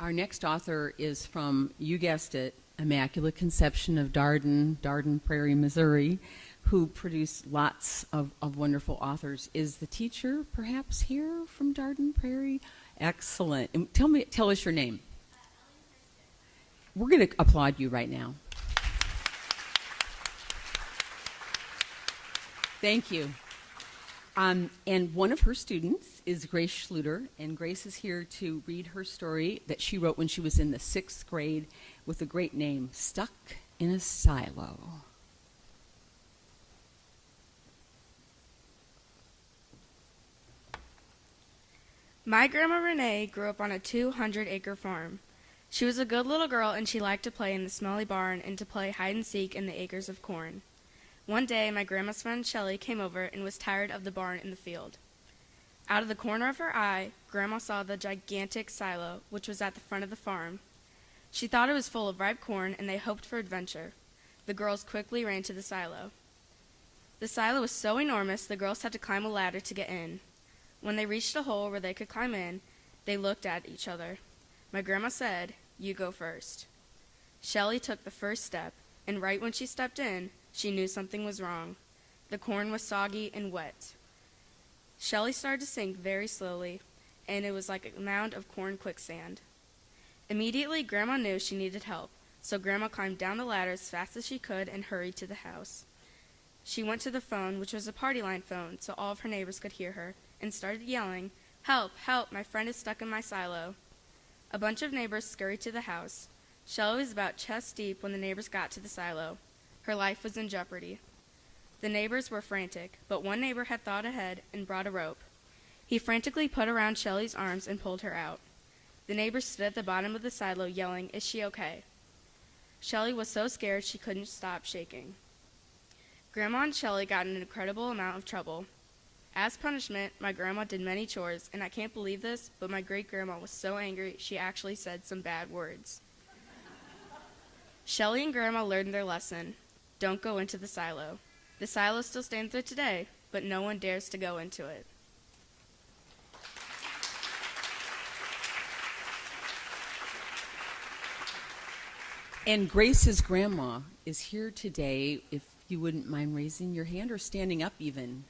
Our next author is from, you guessed it, Immaculate Conception of Darden Prairie, Missouri, who produced lots of wonderful authors. Is the teacher perhaps here from Darden Prairie? Excellent. And tell us your name. We're going to applaud you right now. Thank you. And one of her students is Grace Schluter, and Grace is here to read her story that she wrote when she was in the 6th grade with a great name, Stuck in a Silo. My Grandma Renee grew up on a 200-acre farm. She was a good little girl, and she liked to play in the smelly barn and to play hide-and-seek in the acres of corn. One day, my grandma's friend Shelley came over and was tired of the barn in the field. Out of the corner of her eye, Grandma saw the gigantic silo, which was at the front of the farm. She thought it was full of ripe corn, and they hoped for adventure. The girls quickly ran to the silo. The silo was so enormous, the girls had to climb a ladder to get in. When they reached a hole where they could climb in, they looked at each other. My grandma said, "You go first." Shelley took the first step, and right when she stepped in, she knew something was wrong. The corn was soggy and wet. Shelley started to sink very slowly, and it was like a mound of corn quicksand. Immediately, Grandma knew she needed help, so Grandma climbed down the ladder as fast as she could and hurried to the house. She went to the phone, which was a party line phone, so all of her neighbors could hear her, and started yelling, "Help, help, my friend is stuck in my silo." A bunch of neighbors scurried to the house. Shelley was about chest deep when the neighbors got to the silo. Her life was in jeopardy. The neighbors were frantic, but one neighbor had thought ahead and brought a rope. He frantically put around Shelley's arms and pulled her out. The neighbors stood at the bottom of the silo yelling, "Is she okay?" Shelley was so scared she couldn't stop shaking. Grandma and Shelley got in an incredible amount of trouble. As punishment, my grandma did many chores, and I can't believe this, but my great-grandma was so angry she actually said some bad words. Shelley and Grandma learned their lesson. Don't go into the silo. The silo still stands there today, but no one dares to go into it. And Grace's grandma is here today, if you wouldn't mind raising your hand or standing up even.